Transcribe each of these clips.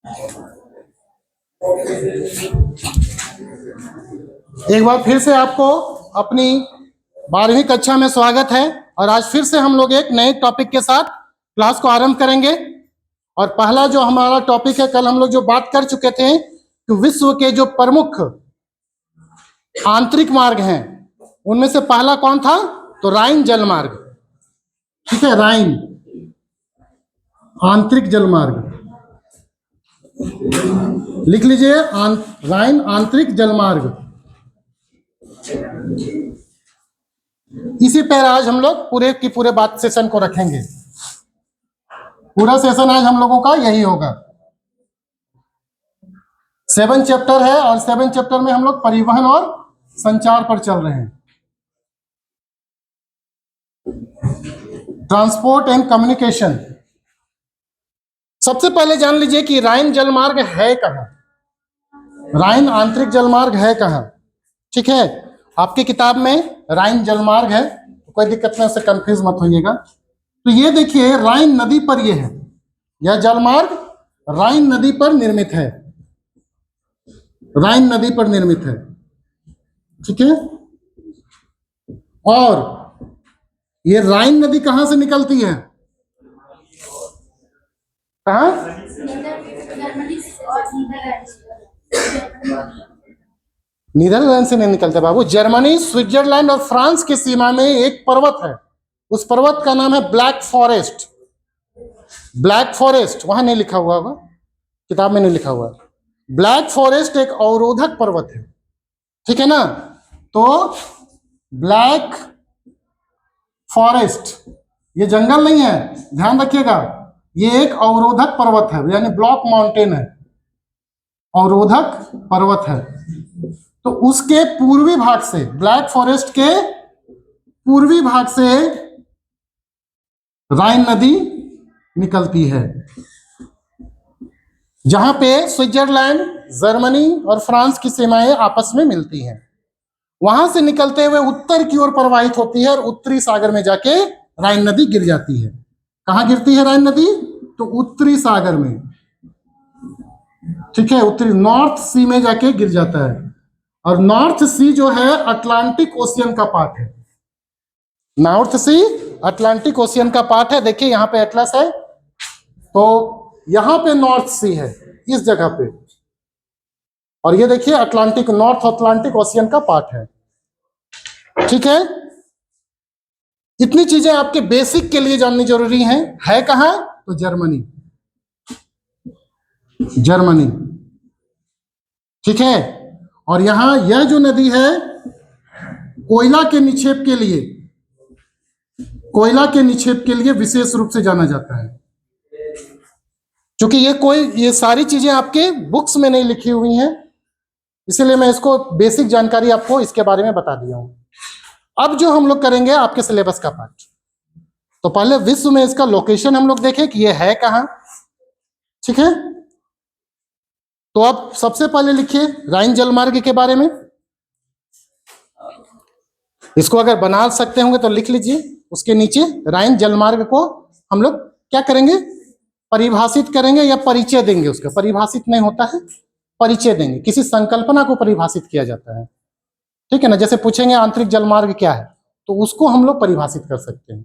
एक बार फिर से आपको अपनी 12वीं कक्षा में स्वागत है। और आज फिर से हम लोग एक नए टॉपिक के साथ क्लास को आरंभ करेंगे। और पहला जो हमारा टॉपिक है, कल हम लोग जो बात कर चुके थे कि विश्व के जो प्रमुख आंतरिक मार्ग हैं उनमें से पहला कौन था? तो राइन जलमार्ग। ठीक है, राइन आंतरिक जलमार्ग लिख लीजिए, राइन आंतरिक जलमार्ग। इसी पर आज हम लोग पूरे की पूरे बात सेशन को रखेंगे। पूरा सेशन आज हम लोगों का यही होगा। 7 चैप्टर है और 7 चैप्टर में हम लोग परिवहन और संचार पर चल रहे हैं। Transport and communication. सबसे पहले जान लीजिए कि राइन जलमार्ग है कहां, राइन आंतरिक जलमार्ग है कहां। ठीक है, आपकी किताब में राइन जलमार्ग है, तो कोई दिक्कत नहीं, उससे कंफ्यूज मत होइएगा। तो ये देखिए, राइन नदी पर ये है, यह जलमार्ग राइन नदी पर निर्मित है, राइन नदी पर निर्मित है। ठीक है, और ये राइन नदी कहां से निकलती है? कहां? नीदरलैंड से नहीं निकलता बाबू, जर्मनी, स्विट्जरलैंड और फ्रांस की सीमा में एक पर्वत है, उस पर्वत का नाम है ब्लैक फॉरेस्ट। ब्लैक फॉरेस्ट वहां नहीं लिखा हुआ होगा, किताब में नहीं लिखा हुआ। ब्लैक फॉरेस्ट एक अवरोधक पर्वत है। ठीक है ना, तो ब्लैक फॉरेस्ट ये जंगल नहीं है, ध्यान रखिएगा, ये एक अवरोधक पर्वत है, यानी ब्लॉक माउंटेन है, अवरोधक पर्वत है। तो उसके पूर्वी भाग से, ब्लैक फॉरेस्ट के पूर्वी भाग से राइन नदी निकलती है, जहां पे स्विट्जरलैंड, जर्मनी और फ्रांस की सीमाएं आपस में मिलती हैं। वहां से निकलते हुए उत्तर की ओर प्रवाहित होती है और उत्तरी सागर में जाके राइन नदी गिर जाती है। कहां गिरती है राइन नदी? तो उत्तरी सागर में। ठीक है, उत्तरी नॉर्थ सी में जाके गिर जाता है। और नॉर्थ सी जो है अटलांटिक ओशियन का पार्ट है, नॉर्थ सी अटलांटिक ओशियन का पार्ट है। देखिए यहां पे एटलस है, तो यहां पे नॉर्थ सी है इस जगह पे, और ये देखिए अटलांटिक, नॉर्थ अटलांटिक ओशियन का पार्ट है। ठीक है, इतनी चीजें आपके बेसिक के लिए जाननी जरूरी हैं। है कहां? तो जर्मनी, जर्मनी। ठीक है, और यहां यह जो नदी है कोयला के निक्षेप के लिए, कोयला के निक्षेप के लिए विशेष रूप से जाना जाता है। क्योंकि ये सारी चीजें आपके बुक्स में नहीं लिखी हुई हैं, इसलिए मैं इसको बेसिक जानकारी आपको इसके बारे में बता दिया हूं। अब जो हम लोग करेंगे आपके सिलेबस का पार्ट, तो पहले विश्व में इसका लोकेशन हम लोग देखें कि ये है कहां। ठीक है, तो अब सबसे पहले लिखिए राइन जलमार्ग के बारे में। इसको अगर बना सकते होंगे तो लिख लीजिए, उसके नीचे राइन जलमार्ग को हम लोग क्या करेंगे? परिभाषित करेंगे या परिचय देंगे। उसका परिभाषित नहीं होता है, परिचय देंगे, किसी संकल्पना को परिभाषित किया जाता है। ठीक है ना, जैसे पूछेंगे आंतरिक जलमार्ग क्या है, तो उसको हम लोग परिभाषित कर सकते हैं।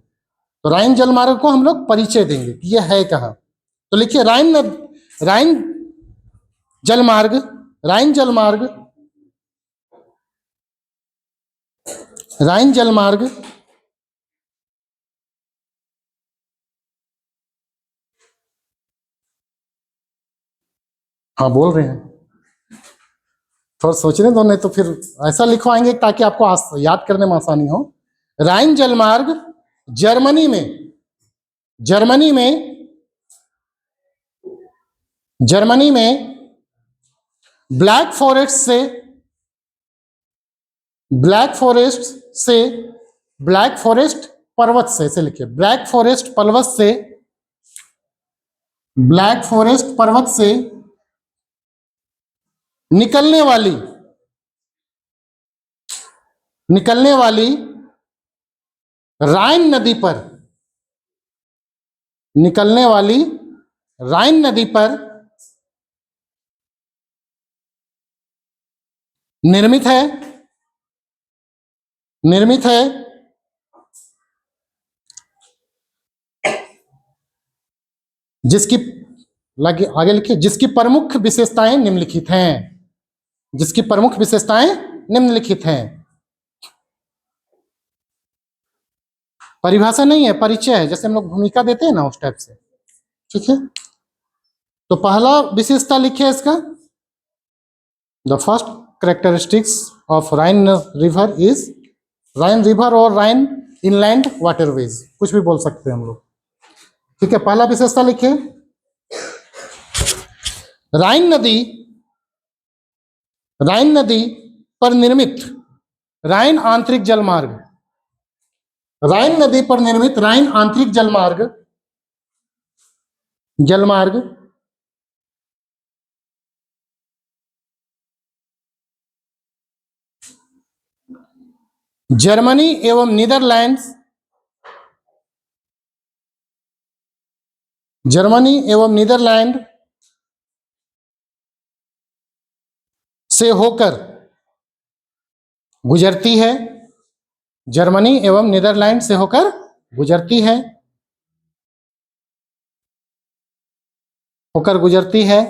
तो राइन जलमार्ग को हम लोग परिचय देंगे कि यह है कहां। तो लिखिए राइन जलमार्ग, राइन जलमार्ग, राइन जलमार्ग हाँ बोल रहे हैं, थोड़ा सोचने दो, नहीं तो फिर ऐसा लिखवाएंगे ताकि आपको याद करने में आसानी हो। राइन जलमार्ग जर्मनी में, जर्मनी में, जर्मनी में ब्लैक फॉरेस्ट से, ब्लैक फॉरेस्ट से, ब्लैक फॉरेस्ट पर्वत से लिखिए, ब्लैक फॉरेस्ट पर्वत से, ब्लैक फॉरेस्ट पर्वत से निकलने वाली, निकलने वाली राइन नदी पर, निकलने वाली राइन नदी पर निर्मित है, निर्मित है, जिसकी आगे लिखिए, जिसकी प्रमुख विशेषताएं निम्नलिखित हैं, जिसकी प्रमुख विशेषताएं निम्नलिखित हैं। परिभाषा नहीं है, परिचय है, जैसे हम लोग भूमिका देते हैं ना उस टाइप से। ठीक है, तो पहला विशेषता लिखिए इसका, the first characteristics of Ryan river is, Ryan river और राइन इनलैंड वाटरवेज, कुछ भी बोल सकते हैं हम लोग। ठीक है, पहला विशेषता लिखिए, राइन नदी, राइन नदी पर निर्मित राइन आंतरिक जलमार्ग, राइन नदी पर निर्मित राइन आंतरिक जलमार्ग, जलमार्ग जर्मनी एवं नीदरलैंड्स, जर्मनी एवं नीदरलैंड से होकर गुजरती है, जर्मनी एवं नीदरलैंड से होकर गुजरती है, होकर गुजरती है।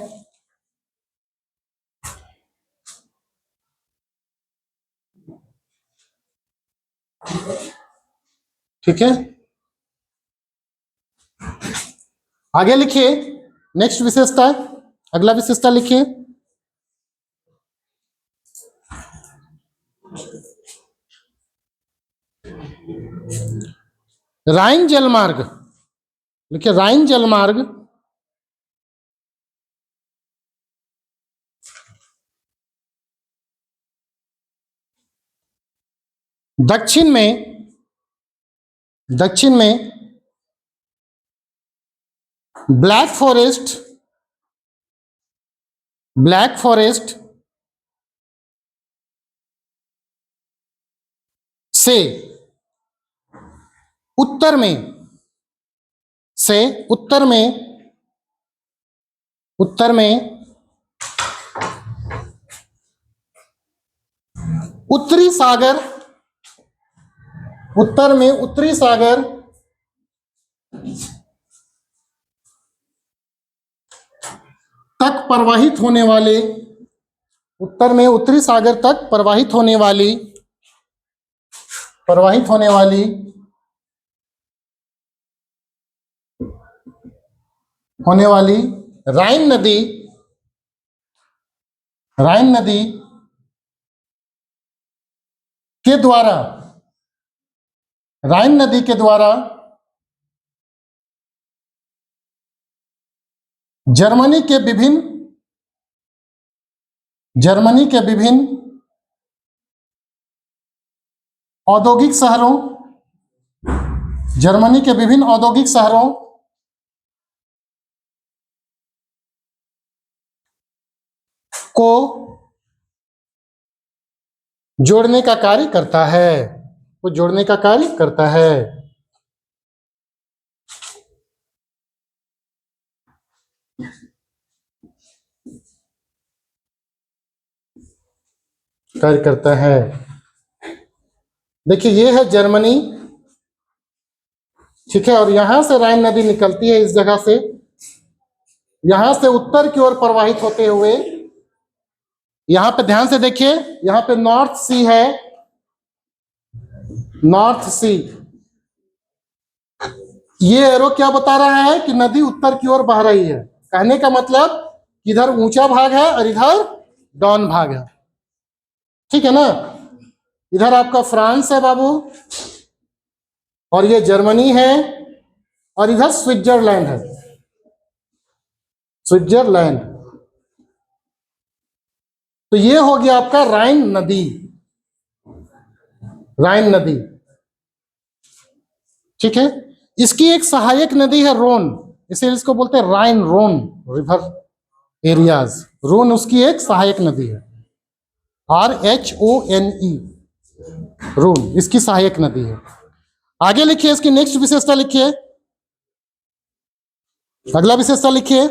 ठीक है, आगे लिखिए नेक्स्ट विशेषता, अगला विशेषता लिखिए, राइन जलमार्ग, लिखिए राइन जलमार्ग दक्षिण में, दक्षिण में ब्लैक फॉरेस्ट, ब्लैक फॉरेस्ट से उत्तर में, से उत्तर में, उत्तर में उत्तरी सागर, उत्तर में उत्तरी सागर तक प्रवाहित होने वाले, उत्तर में उत्तरी सागर तक प्रवाहित होने वाली, प्रवाहित होने वाली होने वाली राइन नदी, राइन नदी के द्वारा, राइन नदी के द्वारा जर्मनी के विभिन्न, जर्मनी के विभिन्न औद्योगिक शहरों, जर्मनी के विभिन्न औद्योगिक शहरों को जोड़ने का कार्य करता है, को जोड़ने का कार्य करता है। कार्य करता है। देखिए ये है जर्मनी, ठीक है, और यहां से राइन नदी निकलती है इस जगह से, यहां से उत्तर की ओर प्रवाहित होते हुए, यहां पे ध्यान से देखिए, यहां पे नॉर्थ सी है, नॉर्थ सी, ये एरो क्या बता रहा है कि नदी उत्तर की ओर बह रही है, कहने का मतलब इधर ऊंचा भाग है और इधर डाउन भाग है। ठीक है ना, इधर आपका फ्रांस है बाबू, और ये जर्मनी है, और इधर स्विट्जरलैंड है, स्विट्जरलैंड। तो ये हो गया आपका राइन नदी, राइन नदी। ठीक है, इसकी एक सहायक नदी है रोन, इसे इसको बोलते हैं राइन रोन रिवर एरियाज, रोन उसकी एक सहायक नदी है, RHONE, रोन इसकी सहायक नदी है। आगे लिखिए इसकी नेक्स्ट विशेषता लिखिए, अगला विशेषता लिखिए,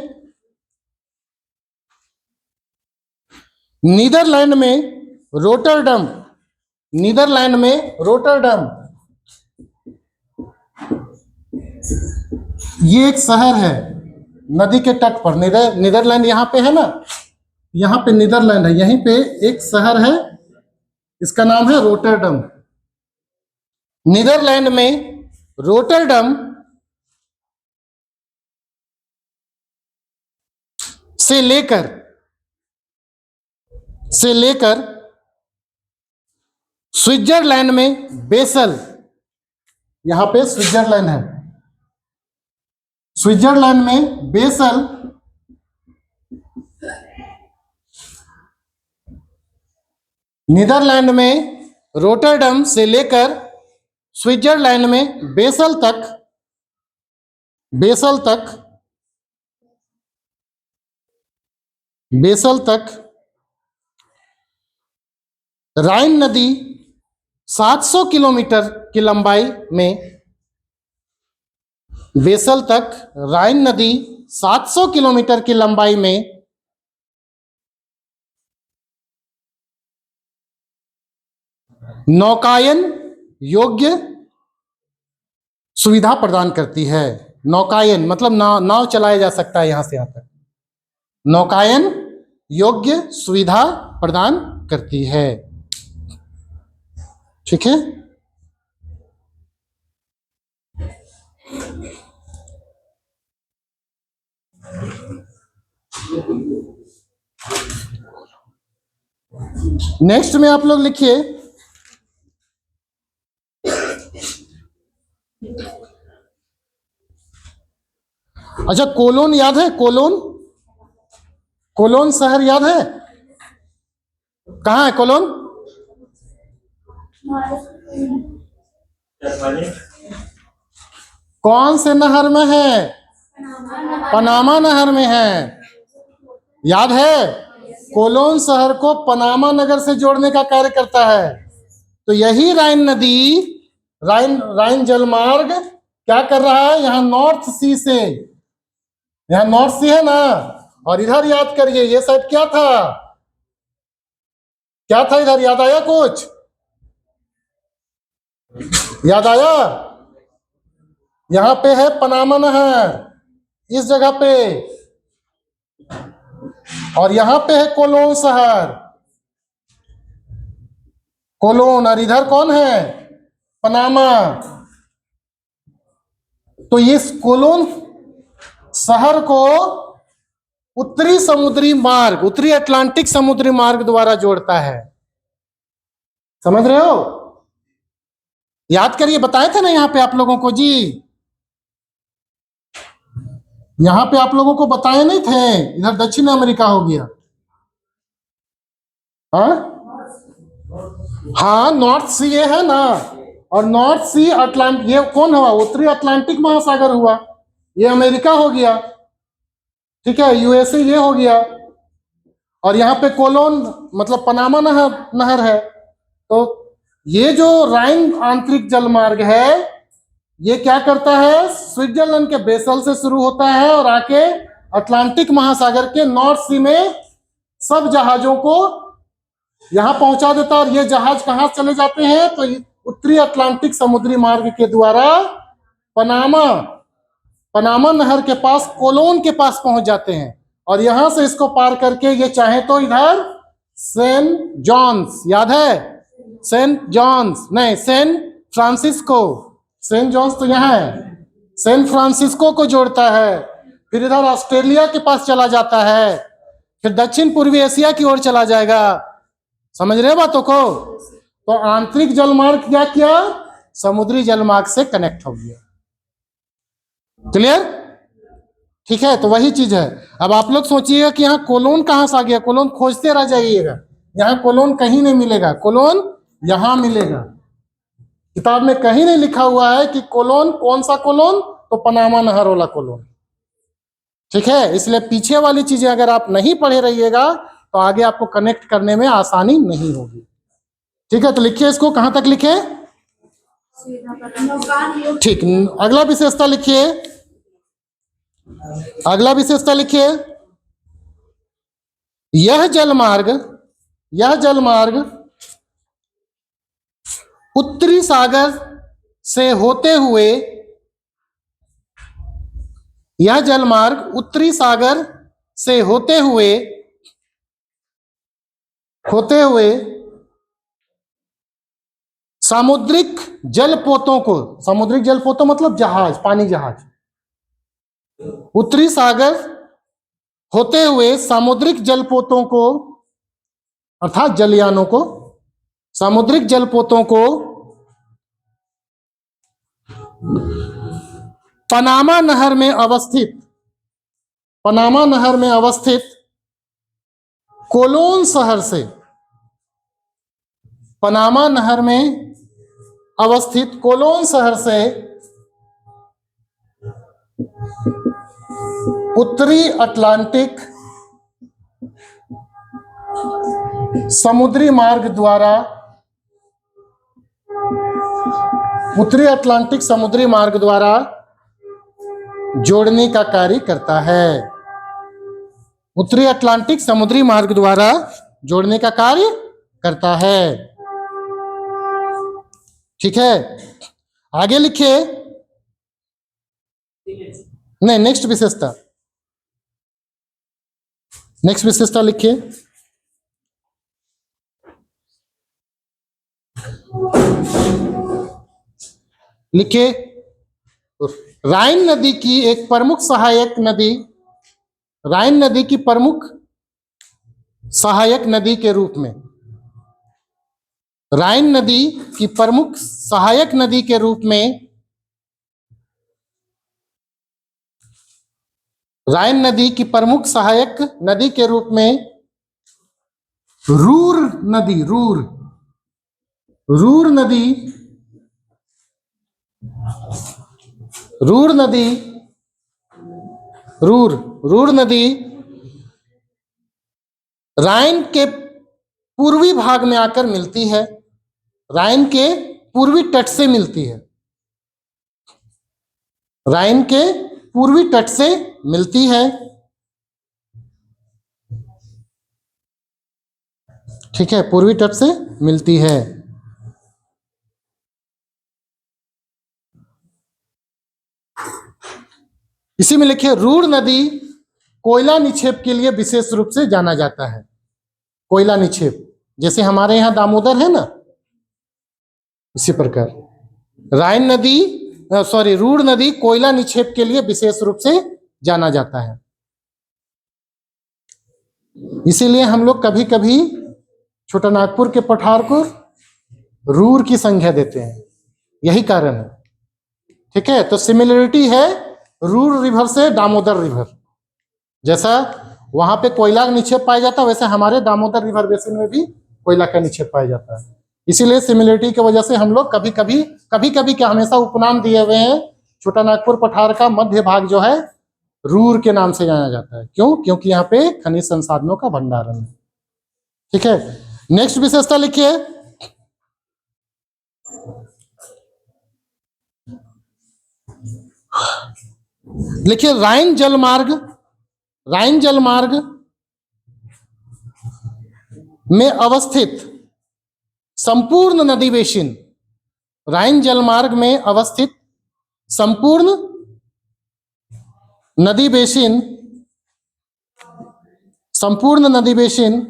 नीदरलैंड में रोटरडम, नीदरलैंड में रोटरडम, ये एक शहर है नदी के तट पर। नीदरलैंड यहाँ पे है ना, यहाँ पे नीदरलैंड है, यहीं पे एक शहर है, इसका नाम है रोटरडम। नीदरलैंड में रोटरडम से लेकर स्विट्जरलैंड में बेसल, यहां पे स्विट्जरलैंड है, स्विट्जरलैंड में बेसल, नीदरलैंड में रोटरडम से लेकर स्विट्जरलैंड में बेसल तक राइन नदी 700 किलोमीटर की लंबाई में, बेसल तक राइन नदी 700 किलोमीटर की लंबाई में नौकायन योग्य सुविधा प्रदान करती है। नौकायन मतलब नाव चलाया जा सकता है यहां से यहां तक, नौकायन योग्य सुविधा प्रदान करती है। ठीक है, नेक्स्ट में आप लोग लिखिए, अच्छा कोलोन याद है? कोलोन शहर याद है? कहाँ है कोलोन? कौन से नहर में है? पनामा नहर में है, याद है? कोलोन शहर को पनामा नगर से जोड़ने का कार्य करता है। तो यही राइन नदी, राइन जलमार्ग क्या कर रहा है? यहाँ नॉर्थ सी से, यहाँ नॉर्थ सी है ना, और इधर याद करिए ये साइड क्या था इधर, याद आया कुछ? याद आया? यहां पे है पनामा नहर, इस जगह पे, और यहां पे है कोलोन शहर, कोलोन, और इधर कौन है? पनामा। तो इस कोलोन शहर को उत्तरी अटलांटिक समुद्री मार्ग द्वारा जोड़ता है। समझ रहे हो? याद करिए, बताए थे ना यहाँ पे आप लोगों को जी, यहां पे आप लोगों को बताए नहीं थे? इधर दक्षिण अमेरिका हो गया। हाँ, नॉर्थ सी ये है ना, और नॉर्थ सी अटलांटिक, ये कौन हुआ? उत्तरी अटलांटिक महासागर हुआ, ये अमेरिका हो गया। ठीक है, यूएसए ये हो गया, और यहाँ पे कोलोन मतलब पनामा नहर है। तो ये जो राइन आंतरिक जलमार्ग है, ये क्या करता है? स्विट्जरलैंड के बेसल से शुरू होता है और आके अटलांटिक महासागर के नॉर्थ सी में सब जहाजों को यहां पहुंचा देता है। और ये जहाज कहां चले जाते हैं? तो उत्तरी अटलांटिक समुद्री मार्ग के द्वारा पनामा नहर के पास, कोलोन के पास पहुंच जाते हैं, और यहां से इसको पार करके ये चाहे तो इधर सेंट जॉन्स, याद है? सेंट फ्रांसिस्को, सेंट जॉन्स तो यहाँ है, सैन फ्रांसिस्को को जोड़ता है, फिर इधर ऑस्ट्रेलिया के पास चला जाता है, फिर दक्षिण पूर्वी एशिया की ओर चला जाएगा। समझ रहे बातों को? तो आंतरिक जलमार्ग क्या किया? समुद्री जलमार्ग से कनेक्ट हो गया। क्लियर? ठीक है, तो वही चीज है। अब आप लोग सोचिएगा कि यहाँ कोलोन कहां से आ गया? कोलोन खोजते रह जाइएगा, यहाँ कोलोन कहीं नहीं मिलेगा, कोलोन यहां मिलेगा। किताब में कहीं नहीं लिखा हुआ है कि कोलोन, कौन सा कोलोन? तो पनामा नहर वाला कोलोन। ठीक है, इसलिए पीछे वाली चीजें अगर आप नहीं पढ़े रहिएगा तो आगे आपको कनेक्ट करने में आसानी नहीं होगी। ठीक है, तो लिखिए इसको, कहां तक लिखे? ठीक, अगला विशेषता लिखिए, यह जलमार्ग उत्तरी सागर से होते हुए, यह जलमार्ग उत्तरी सागर से होते हुए सामुद्रिक जलपोतों को, सामुद्रिक जलपोतों मतलब जहाज, पानी जहाज, उत्तरी सागर होते हुए सामुद्रिक जलपोतों को अर्थात जलयानों को, सामुद्रिक जलपोतों को पनामा नहर में अवस्थित, पनामा नहर में अवस्थित कोलोन शहर से, पनामा नहर में अवस्थित कोलोन शहर से उत्तरी अटलांटिक समुद्री मार्ग द्वारा, उत्तरी अटलांटिक समुद्री मार्ग द्वारा जोड़ने का कार्य करता है। उत्तरी अटलांटिक समुद्री मार्ग द्वारा जोड़ने का कार्य करता है। ठीक है, आगे लिखिए। नहीं, नेक्स्ट विशेषता, नेक्स्ट विशेषता लिखिए। लिखिए, राइन नदी की एक प्रमुख सहायक नदी, राइन नदी की प्रमुख सहायक नदी के रूप में, राइन नदी की प्रमुख सहायक नदी के रूप में, राइन नदी की प्रमुख सहायक नदी के रूप में रूर नदी, रूर नदी, रूर नदी, रूर नदी राइन के पूर्वी भाग में आकर मिलती है, राइन के पूर्वी तट से मिलती है, राइन के पूर्वी तट से मिलती है। ठीक है, पूर्वी तट से मिलती है। इसी में लिखिए, रूर नदी कोयला निक्षेप के लिए विशेष रूप से जाना जाता है। कोयला निक्षेप, जैसे हमारे यहाँ दामोदर है ना, इसी प्रकार राइन नदी, रूर नदी कोयला निक्षेप के लिए विशेष रूप से जाना जाता है। इसीलिए हम लोग कभी कभी छोटा नागपुर के पठार को रूर की संज्ञा देते हैं, यही कारण है। ठीक है, तो सिमिलरिटी है रूर रिवर से दामोदर रिवर, जैसा वहां पे कोयला निक्षेप पाया जाता है, वैसे हमारे दामोदर रिवर बेसिन में भी कोयला का निक्षेप पाया जाता है। इसीलिए सिमिलरिटी की वजह से हम लोग कभी कभी क्या हमेशा उपनाम दिए हुए हैं। छोटा नागपुर पठार का मध्य भाग जो है रूर के नाम से जाना जाता है। क्यों? क्योंकि यहाँ पे खनिज संसाधनों का भंडारण है। ठीक है, नेक्स्ट विशेषता लिखिए। लिखिए, राइन जलमार्ग, राइन जलमार्ग में अवस्थित संपूर्ण नदी बेसिन, राइन जलमार्ग में अवस्थित संपूर्ण नदी बेसिन, संपूर्ण नदी बेसिन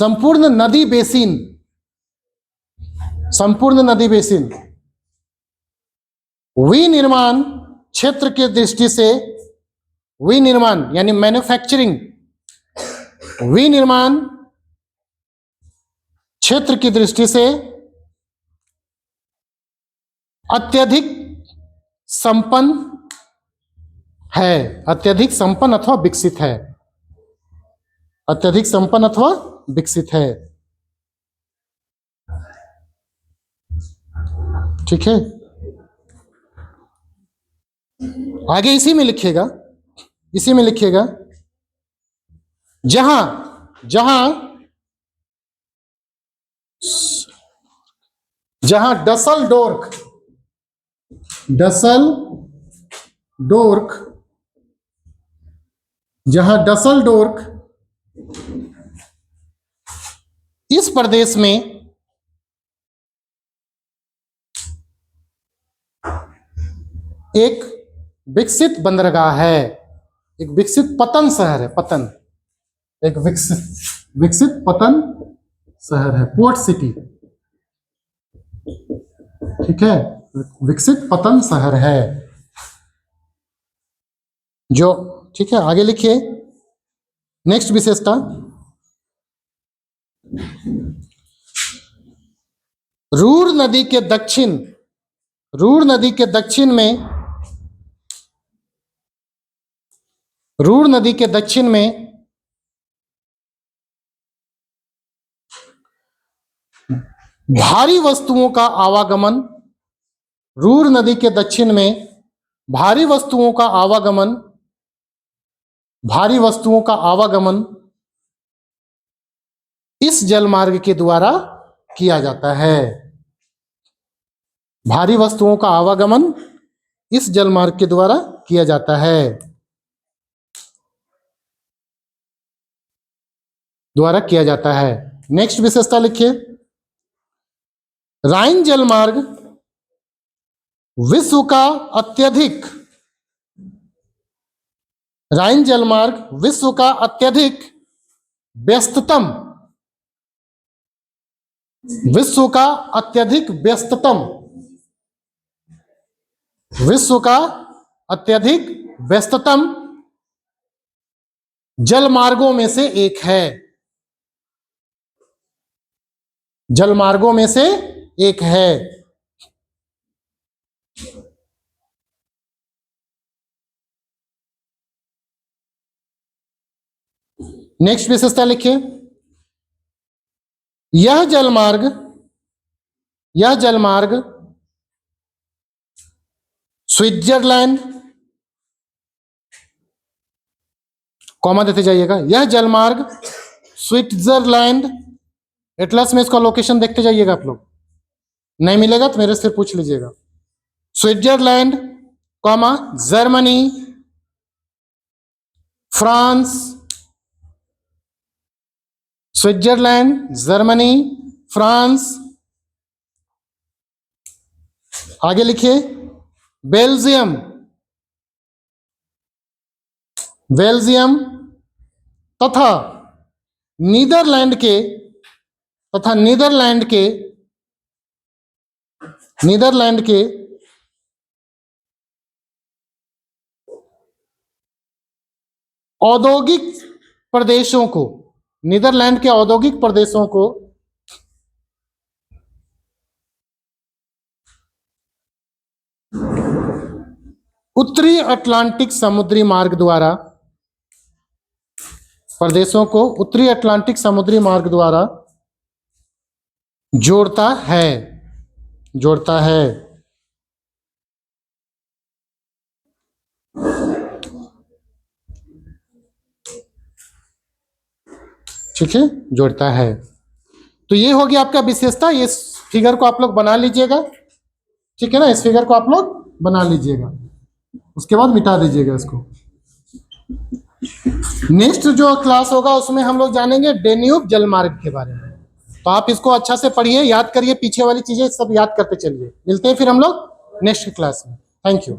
संपूर्ण नदी बेसिन, संपूर्ण नदी बेसिन विनिर्माण क्षेत्र के दृष्टि से, विनिर्माण यानी मैन्युफैक्चरिंग, विनिर्माण क्षेत्र की दृष्टि से अत्यधिक संपन्न है, अत्यधिक संपन्न अथवा विकसित है, अत्यधिक संपन्न अथवा विकसित है। ठीक है, आगे इसी में लिखिएगा, इसी में लिखिएगा, जहां जहां जहां डसलडोर्फ, जहां डसलडोर्फ इस प्रदेश में एक विकसित बंदरगाह है, एक विकसित पतन शहर है, पतन, एक विकसित पतन शहर है, पोर्ट सिटी, ठीक है, विकसित पतन शहर है जो, ठीक है। आगे लिखिए नेक्स्ट विशेषता, रूर नदी के दक्षिण, रूर नदी के दक्षिण में, रूर नदी के दक्षिण में भारी वस्तुओं का आवागमन, रूर नदी के दक्षिण में भारी वस्तुओं का आवागमन, भारी वस्तुओं का आवागमन इस जलमार्ग के द्वारा किया जाता है, भारी वस्तुओं का आवागमन इस जलमार्ग के द्वारा किया जाता है, द्वारा किया जाता है। नेक्स्ट विशेषता लिखिए, राइन जलमार्ग विश्व का अत्यधिक, राइन जलमार्ग विश्व का अत्यधिक व्यस्ततम, विश्व का अत्यधिक व्यस्ततम, विश्व का अत्यधिक व्यस्ततम जलमार्गों में से एक है, जलमार्गों में से एक है। नेक्स्ट विशेषता लिखिए, यह जलमार्ग, यह जलमार्ग स्विट्जरलैंड, कॉमा देते जाइएगा, यह जलमार्ग स्विट्जरलैंड, एटलस में इसका लोकेशन देखते जाइएगा आप लोग, नहीं मिलेगा तो मेरे से पूछ लीजिएगा, Switzerland, comma Germany, France, Switzerland, Germany, France, आगे लिखिए बेल्जियम, बेल्जियम तथा नीदरलैंड के, तथा नीदरलैंड के, नीदरलैंड के औद्योगिक प्रदेशों को, नीदरलैंड के औद्योगिक प्रदेशों को उत्तरी अटलांटिक समुद्री मार्ग द्वारा, प्रदेशों को उत्तरी अटलांटिक समुद्री मार्ग द्वारा जोड़ता है, जोड़ता है, ठीक है, जोड़ता है। तो ये हो गया आपका विशेषता, ये फिगर को आप लोग बना लीजिएगा, ठीक है ना, इस फिगर को आप लोग बना लीजिएगा, उसके बाद मिटा दीजिएगा इसको। नेक्स्ट जो क्लास होगा उसमें हम लोग जानेंगे डेन्यूब जलमार्ग के बारे में, तो आप इसको अच्छा से पढ़िए, याद करिए, पीछे वाली चीजें सब याद करते चलिए। मिलते हैं फिर हम लोग नेक्स्ट क्लास में। Thank you.